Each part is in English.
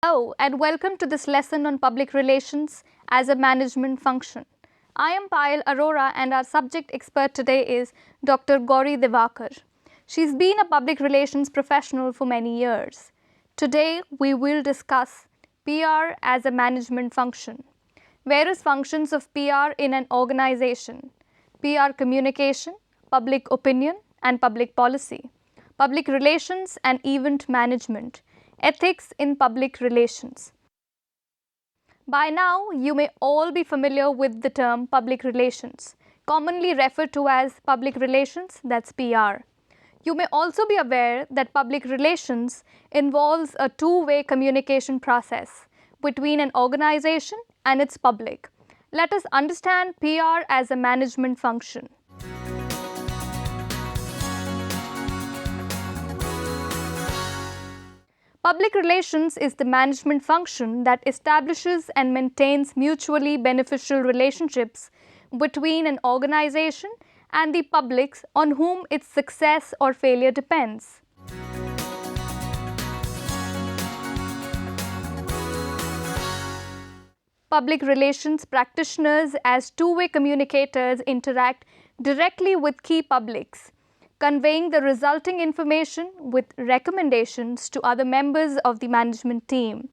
Hello and welcome to this lesson on public relations as a management function. I am Payal Arora and our subject expert today is Dr. Gowri Diwaker. She's been a public relations professional for many years. Today we will discuss PR as a management function. Various functions of PR in an organization: PR communication, public opinion and public policy, public relations and event management, ethics in public relations. By now, you may all be familiar with the term public relations, commonly referred to as public relations, that's PR. You may also be aware that public relations involves a two-way communication process between an organization and its public. Let us understand PR as a management function. Public relations is the management function that establishes and maintains mutually beneficial relationships between an organization and the public on whom its success or failure depends. Public relations practitioners as two-way communicators interact directly with key publics, conveying the resulting information with recommendations to other members of the management team.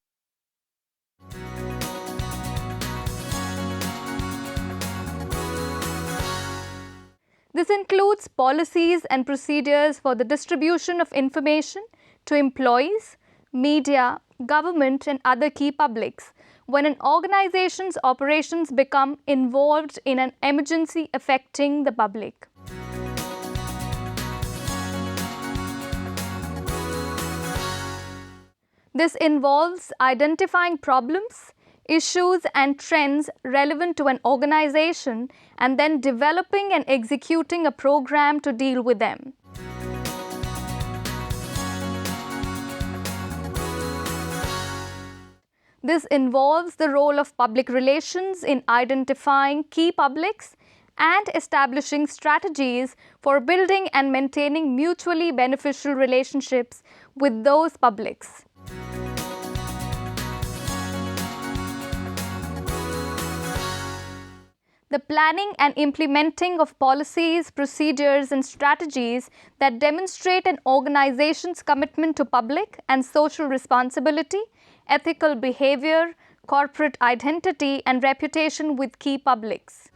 This includes policies and procedures for the distribution of information to employees, media, government and other key publics when an organization's operations become involved in an emergency affecting the public. This involves identifying problems, issues and trends relevant to an organization and then developing and executing a program to deal with them. This involves the role of public relations in identifying key publics and establishing strategies for building and maintaining mutually beneficial relationships with those publics. The planning and implementing of policies, procedures and strategies that demonstrate an organization's commitment to public and social responsibility, ethical behavior, corporate identity and reputation with key publics.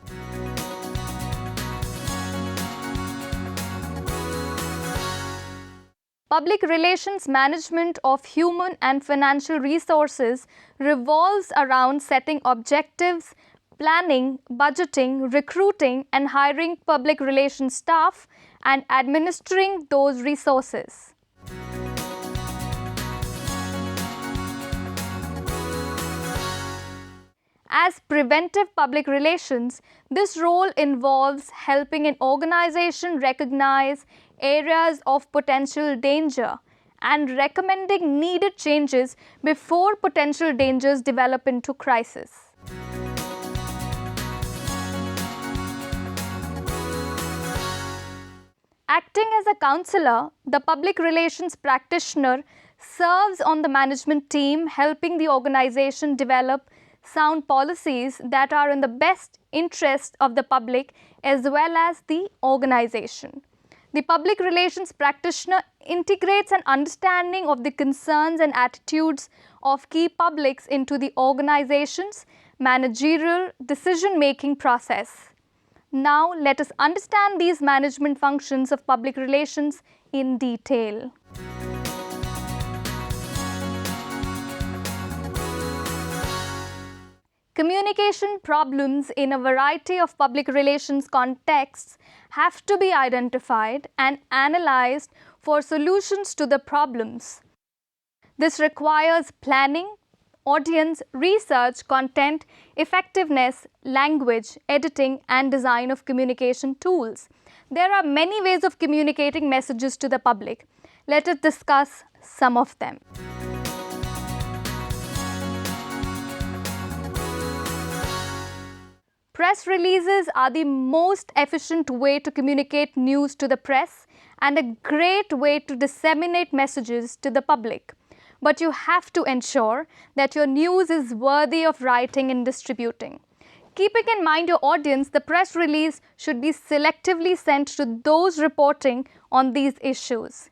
Public relations management of human and financial resources revolves around setting objectives, planning, budgeting, recruiting and hiring public relations staff and administering those resources. As preventive public relations, this role involves helping an organization recognize areas of potential danger and recommending needed changes before potential dangers develop into crisis. Acting as a counselor, the public relations practitioner serves on the management team, helping the organization develop sound policies that are in the best interest of the public as well as the organization. The public relations practitioner integrates an understanding of the concerns and attitudes of key publics into the organization's managerial decision-making process. Now, let us understand these management functions of public relations in detail. Communication problems in a variety of public relations contexts have to be identified and analyzed for solutions to the problems. This requires planning, audience, research, content, effectiveness, language, editing and design of communication tools. There are many ways of communicating messages to the public. Let us discuss some of them. Press releases are the most efficient way to communicate news to the press and a great way to disseminate messages to the public. but you have to ensure that your news is worthy of writing and distributing. Keeping in mind your audience, the press release should be selectively sent to those reporting on these issues.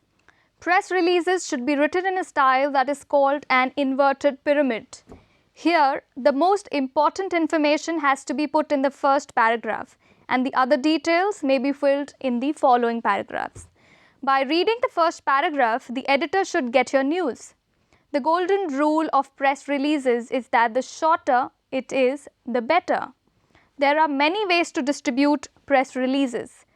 Press releases should be written in a style that is called an inverted pyramid. Here, the most important information has to be put in the first paragraph, and the other details may be filled in the following paragraphs. By reading the first paragraph, the editor should get your news. The golden rule of press releases is that the shorter it is, the better. There are many ways to distribute press releases.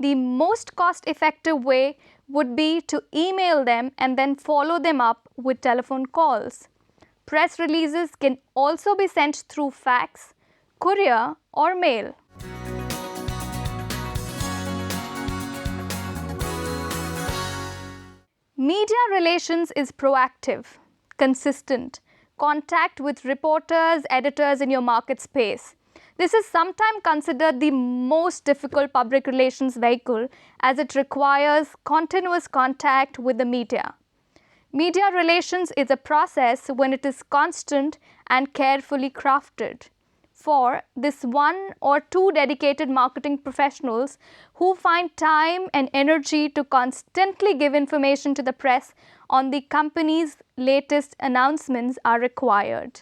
The most cost-effective way would be to email them and then follow them up with telephone calls. Press releases can also be sent through fax, courier, or mail. Media relations is proactive, consistent contact with reporters, editors in your market space. This is sometimes considered the most difficult public relations vehicle as it requires continuous contact with the media. Media relations is a process when it is constant and carefully crafted. For this, one or two dedicated marketing professionals who find time and energy to constantly give information to the press on the company's latest announcements are required.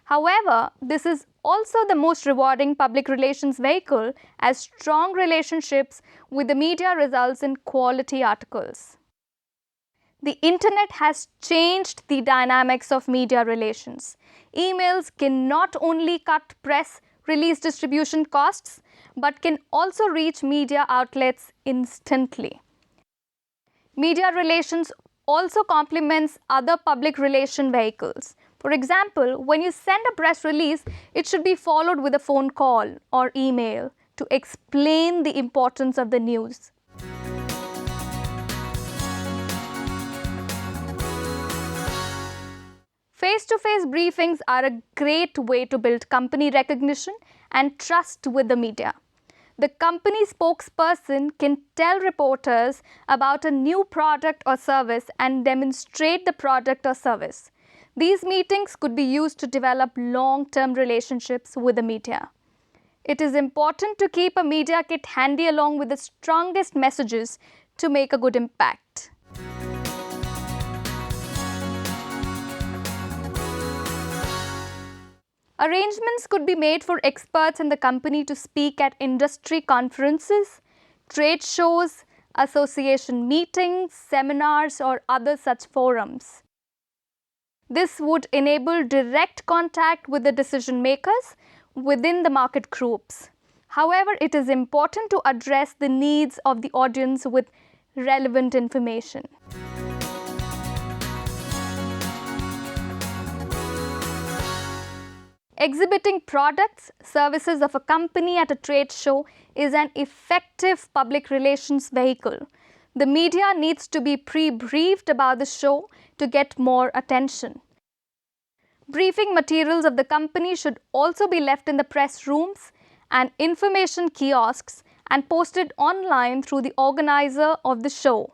However, this is also the most rewarding public relations vehicle as strong relationships with the media results in quality articles. The internet has changed the dynamics of media relations. Emails can not only cut press release distribution costs, but can also reach media outlets instantly. Media relations also complements other public relation vehicles. For example, when you send a press release, it should be followed with a phone call or email to explain the importance of the news. Face-to-face briefings are a great way to build company recognition and trust with the media. The company spokesperson can tell reporters about a new product or service and demonstrate the product or service. These meetings could be used to develop long-term relationships with the media. It is important to keep a media kit handy along with the strongest messages to make a good impact. Arrangements could be made for experts in the company to speak at industry conferences, trade shows, association meetings, seminars, or other such forums. This would enable direct contact with the decision makers within the market groups. However, it is important to address the needs of the audience with relevant information. Exhibiting products, services of a company at a trade show is an effective public relations vehicle. The media needs to be pre-briefed about the show to get more attention. Briefing materials of the company should also be left in the press rooms and information kiosks and posted online through the organizer of the show.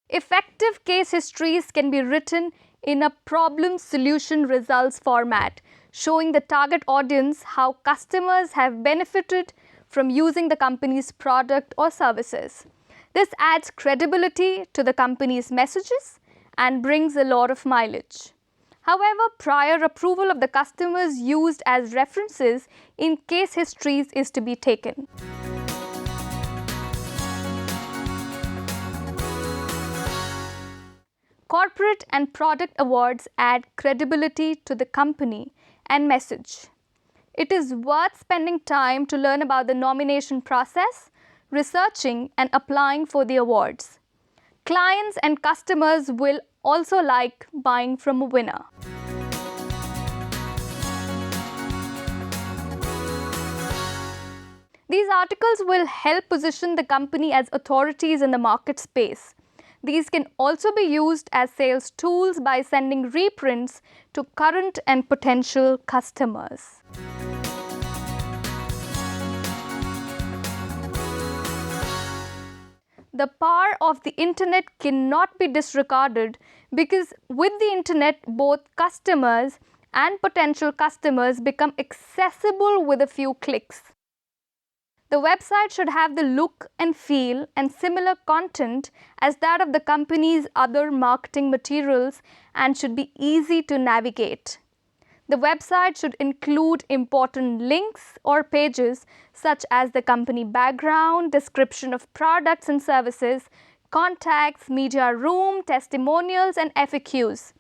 Effective case histories can be written in a problem-solution results format, showing the target audience how customers have benefited from using the company's product or services. This adds credibility to the company's messages and brings a lot of mileage. However, prior approval of the customers used as references in case histories is to be taken. Corporate and product awards add credibility to the company and message. It is worth spending time to learn about the nomination process, researching and applying for the awards. Clients and customers will also like buying from a winner. These articles will help position the company as authorities in the market space. These can also be used as sales tools by sending reprints to current and potential customers. The power of the internet cannot be disregarded because with the internet, both customers and potential customers become accessible with a few clicks. The website should have the look and feel and similar content as that of the company's other marketing materials and should be easy to navigate. The website should include important links or pages such as the company background, description of products and services, contacts, media room, testimonials, and FAQs.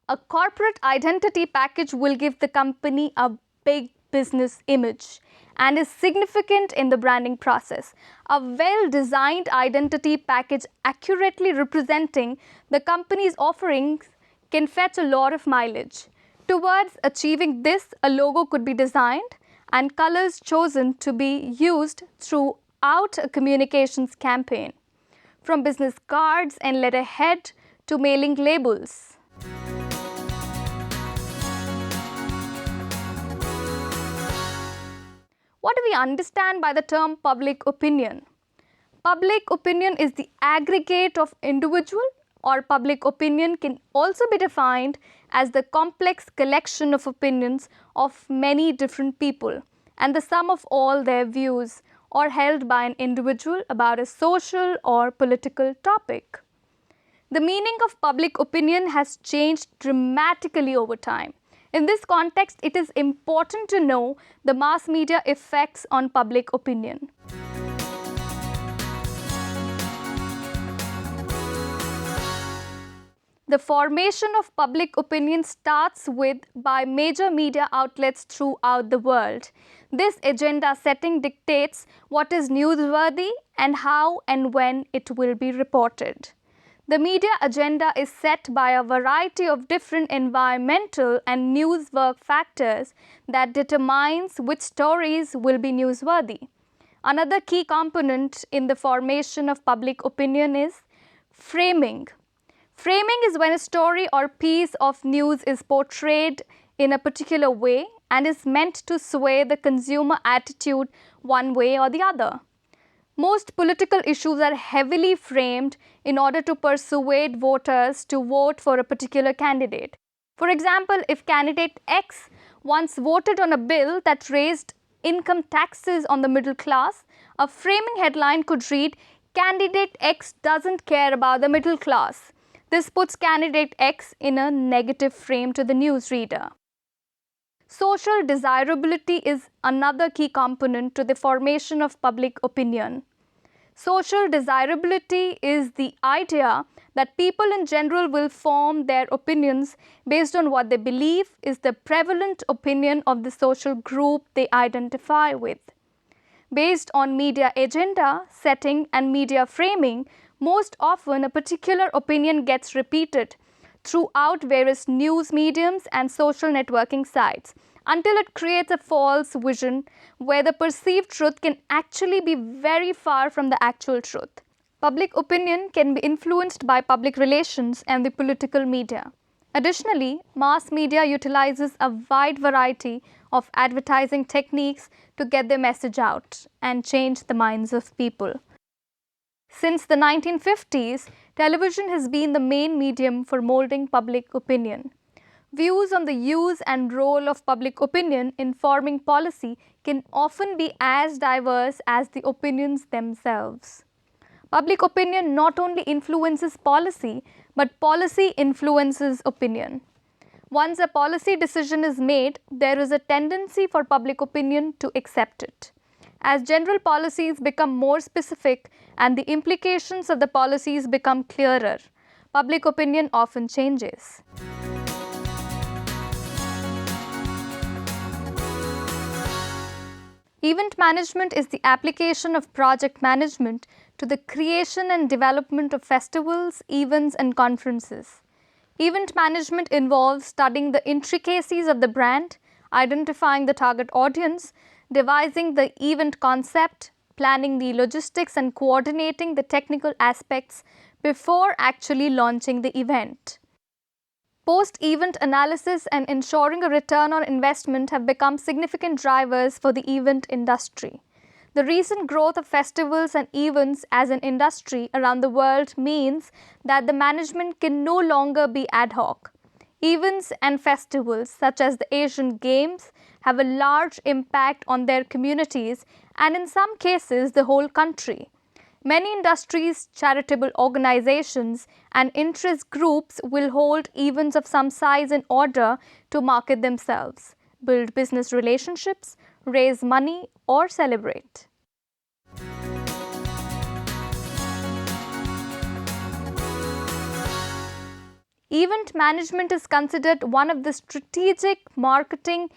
A corporate identity package will give the company a big business image and is significant in the branding process. A well-designed identity package accurately representing the company's offerings can fetch a lot of mileage. Towards achieving this, a logo could be designed and colors chosen to be used throughout a communications campaign, from business cards and letterhead to mailing labels. What do we understand by the term public opinion? Public opinion is the aggregate of individual, or public opinion can also be defined as the complex collection of opinions of many different people and the sum of all their views or held by an individual about a social or political topic. The meaning of public opinion has changed dramatically over time. In this context, it is important to know the mass media effects on public opinion. The formation of public opinion starts by major media outlets throughout the world. This agenda setting dictates what is newsworthy and how and when it will be reported. The media agenda is set by a variety of different environmental and newswork factors that determines which stories will be newsworthy. Another key component in the formation of public opinion is framing. Framing is when a story or piece of news is portrayed in a particular way and is meant to sway the consumer attitude one way or the other. Most political issues are heavily framed in order to persuade voters to vote for a particular candidate. For example, if candidate X once voted on a bill that raised income taxes on the middle class, a framing headline could read, "Candidate X doesn't care about the middle class." This puts candidate X in a negative frame to the newsreader. Social desirability is another key component to the formation of public opinion. Social desirability is the idea that people in general will form their opinions based on what they believe is the prevalent opinion of the social group they identify with. Based on media agenda setting and media framing, most often a particular opinion gets repeated throughout various news mediums and social networking sites until it creates a false vision where the perceived truth can actually be very far from the actual truth. Public opinion can be influenced by public relations and the political media. Additionally, mass media utilizes a wide variety of advertising techniques to get their message out and change the minds of people. Since the 1950s, television has been the main medium for molding public opinion. Views on the use and role of public opinion in forming policy can often be as diverse as the opinions themselves. Public opinion not only influences policy, but policy influences opinion. Once a policy decision is made, there is a tendency for public opinion to accept it. As general policies become more specific and the implications of the policies become clearer, public opinion often changes. Event management is the application of project management to the creation and development of festivals, events, and conferences. Event management involves studying the intricacies of the brand, identifying the target audience, devising the event concept, planning the logistics, and coordinating the technical aspects before actually launching the event. Post-event analysis and ensuring a return on investment have become significant drivers for the event industry. The recent growth of festivals and events as an industry around the world means that the management can no longer be ad hoc. Events and festivals such as the Asian Games have a large impact on their communities and in some cases the whole country. Many industries, charitable organizations and interest groups will hold events of some size in order to market themselves, build business relationships, raise money or celebrate. Event management is considered one of the strategic marketing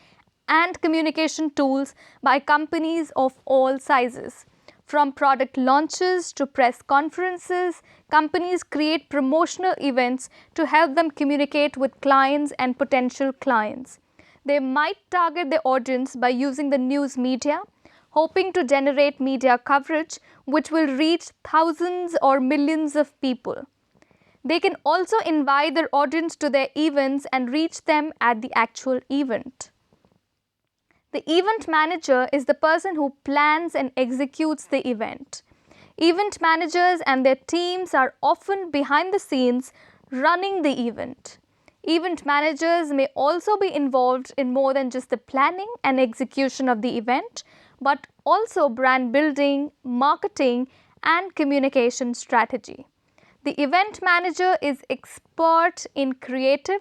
and communication tools by companies of all sizes. From product launches to press conferences, companies create promotional events to help them communicate with clients and potential clients. They might target their audience by using the news media, hoping to generate media coverage which will reach thousands or millions of people. They can also invite their audience to their events and reach them at the actual event. The event manager is the person who plans and executes the event. Event managers and their teams are often behind the scenes running the event. Event managers may also be involved in more than just the planning and execution of the event, but also brand building, marketing, and communication strategy. The event manager is expert in creative,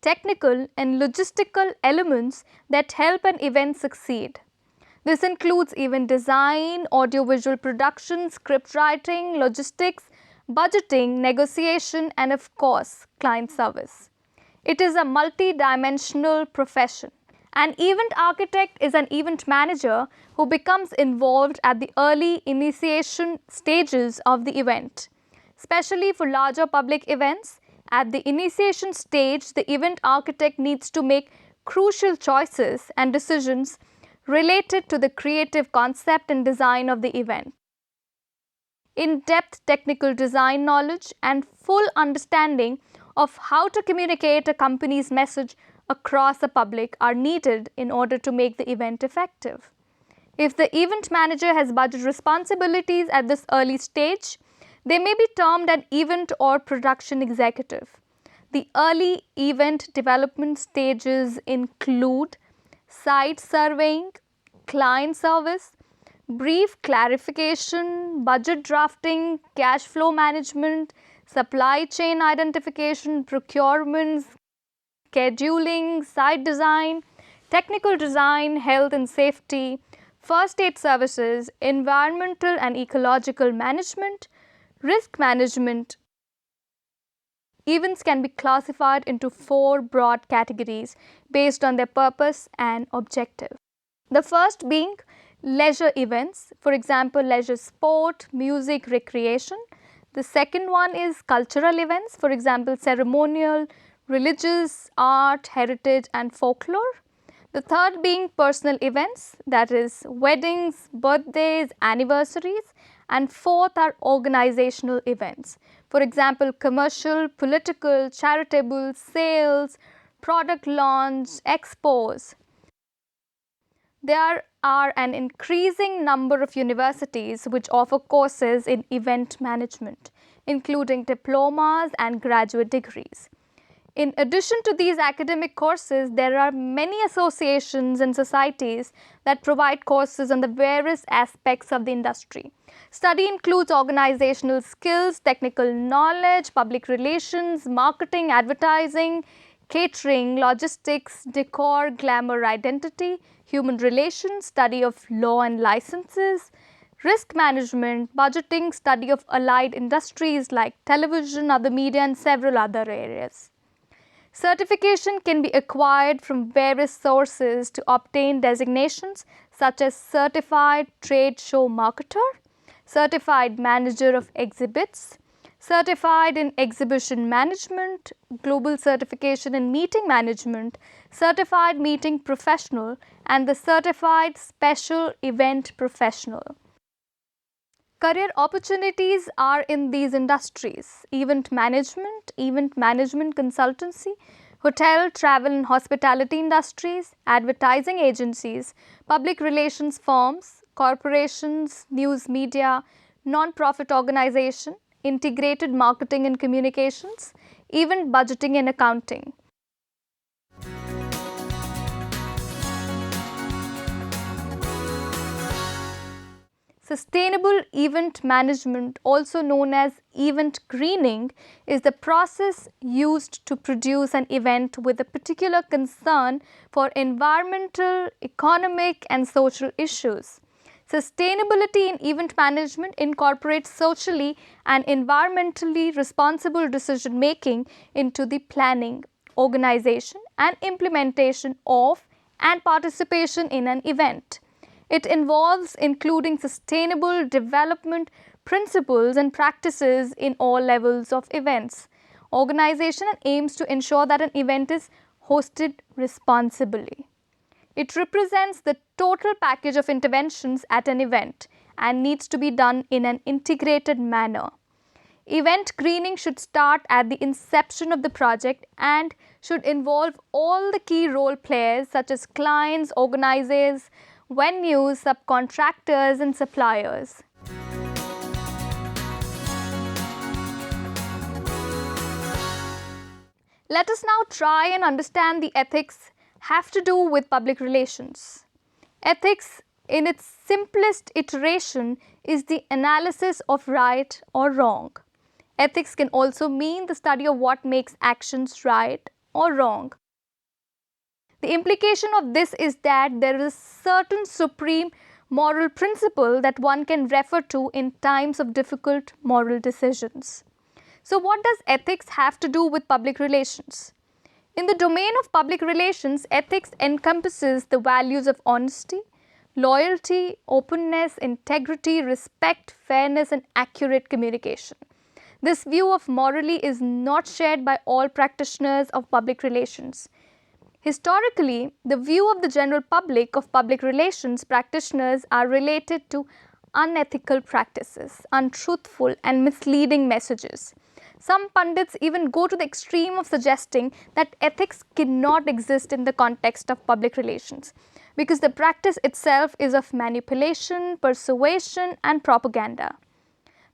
technical and logistical elements that help an event succeed. This includes event design, audiovisual production, script writing, logistics, budgeting, negotiation and of course, client service. It is a multi-dimensional profession. An event architect is an event manager who becomes involved at the early initiation stages of the event. Especially for larger public events, at the initiation stage, the event architect needs to make crucial choices and decisions related to the creative concept and design of the event. In-depth technical design knowledge and full understanding of how to communicate a company's message across the public are needed in order to make the event effective. If the event manager has budget responsibilities at this early stage, they may be termed an event or production executive. The early event development stages include site surveying, client service, brief clarification, budget drafting, cash flow management, supply chain identification, procurement, scheduling, site design, technical design, health and safety, first aid services, environmental and ecological management, risk management. Events can be classified into 4 broad categories based on their purpose and objective. The first being leisure events, for example, leisure sport, music, recreation. The second one is cultural events, for example, ceremonial, religious, art, heritage and folklore. The third being personal events, that is weddings, birthdays, anniversaries. And fourth are organizational events. For example, commercial, political, charitable, sales, product launch, expos. There are an increasing number of universities which offer courses in event management, including diplomas and graduate degrees. In addition to these academic courses, there are many associations and societies that provide courses on the various aspects of the industry. Study includes organizational skills, technical knowledge, public relations, marketing, advertising, catering, logistics, decor, glamour, identity, human relations, study of law and licenses, risk management, budgeting, study of allied industries like television, other media and several other areas. Certification can be acquired from various sources to obtain designations such as Certified Trade Show Marketer, Certified Manager of Exhibits, Certified in Exhibition Management, Global Certification in Meeting Management, Certified Meeting Professional and the Certified Special Event Professional. Career opportunities are in these industries: event management consultancy, hotel, travel and hospitality industries, advertising agencies, public relations firms, corporations, news media, non-profit organization, integrated marketing and communications, even budgeting and accounting. Sustainable event management, also known as event greening, is the process used to produce an event with a particular concern for environmental, economic and social issues. Sustainability in event management incorporates socially and environmentally responsible decision making into the planning, organization and implementation of and participation in an event. It involves including sustainable development principles and practices in all levels of events. Organization aims to ensure that an event is hosted responsibly. It represents the total package of interventions at an event and needs to be done in an integrated manner. Event greening should start at the inception of the project and should involve all the key role players such as clients, organizers, venues, subcontractors and suppliers. Let us now try and understand the ethics have to do with public relations. Ethics in its simplest iteration is the analysis of right or wrong. Ethics can also mean the study of what makes actions right or wrong. The implication of this is that there is a certain supreme moral principle that one can refer to in times of difficult moral decisions. So what does ethics have to do with public relations? In the domain of public relations, ethics encompasses the values of honesty, loyalty, openness, integrity, respect, fairness and accurate communication. This view of morality is not shared by all practitioners of public relations. Historically, the view of the general public of public relations practitioners are related to unethical practices, untruthful and misleading messages. Some pundits even go to the extreme of suggesting that ethics cannot exist in the context of public relations because the practice itself is of manipulation, persuasion and propaganda.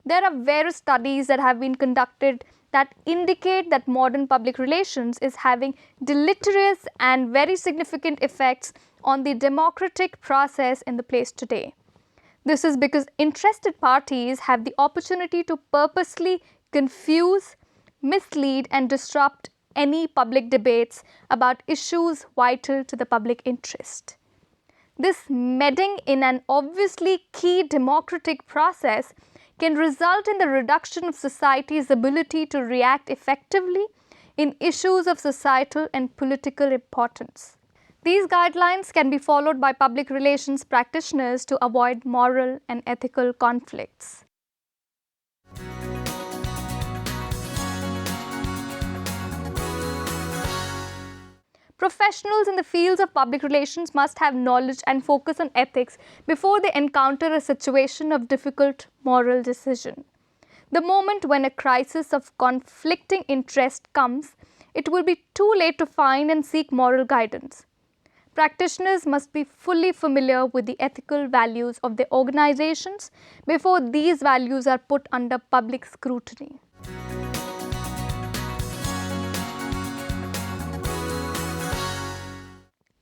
There are various studies that have been conducted that indicate that modern public relations is having deleterious and very significant effects on the democratic process in the place today. This is because interested parties have the opportunity to purposely confuse, mislead and disrupt any public debates about issues vital to the public interest. This meddling in an obviously key democratic process can result in the reduction of society's ability to react effectively in issues of societal and political importance. These guidelines can be followed by public relations practitioners to avoid moral and ethical conflicts. Professionals in the fields of public relations must have knowledge and focus on ethics before they encounter a situation of difficult moral decision. The moment when a crisis of conflicting interest comes, it will be too late to find and seek moral guidance. Practitioners must be fully familiar with the ethical values of their organizations before these values are put under public scrutiny.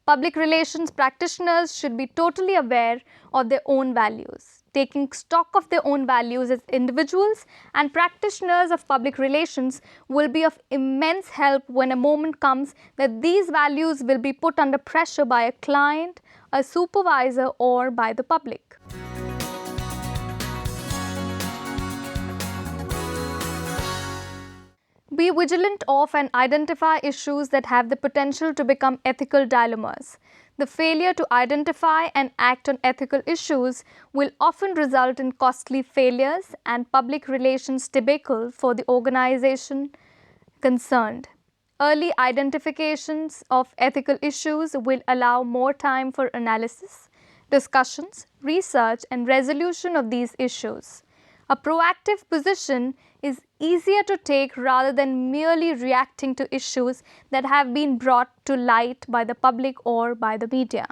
Public relations practitioners should be totally aware of their own values. Taking stock of their own values as individuals and practitioners of public relations will be of immense help when a moment comes that these values will be put under pressure by a client, a supervisor, or by the public. Be vigilant of and identify issues that have the potential to become ethical dilemmas. The failure to identify and act on ethical issues will often result in costly failures and public relations debacle for the organization concerned. Early identifications of ethical issues will allow more time for analysis, discussions, research and resolution of these issues. A proactive position is easier to take rather than merely reacting to issues that have been brought to light by the public or by the media.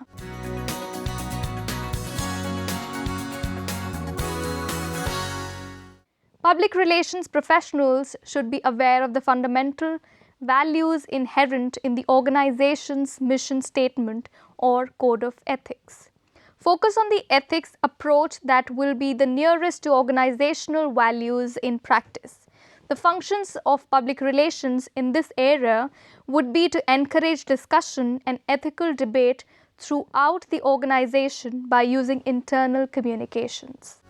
Public relations professionals should be aware of the fundamental values inherent in the organization's mission statement or code of ethics. Focus on the ethics approach that will be the nearest to organizational values in practice. The functions of public relations in this area would be to encourage discussion and ethical debate throughout the organization by using internal communications.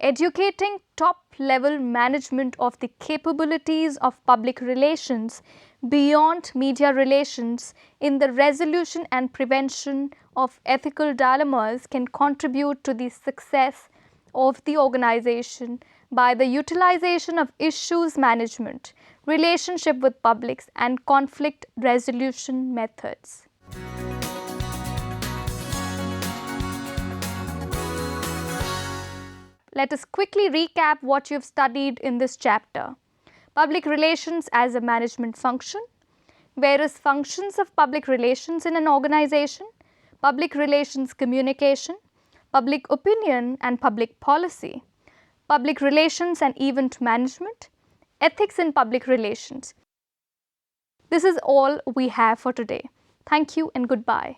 Educating top-level management of the capabilities of public relations beyond media relations in the resolution and prevention of ethical dilemmas can contribute to the success of the organization by the utilization of issues management, relationship with publics, and conflict resolution methods. Let us quickly recap what you've studied in this chapter. Public relations as a management function, various functions of public relations in an organization, public relations communication, public opinion and public policy, public relations and event management, ethics in public relations. This is all we have for today. Thank you and goodbye.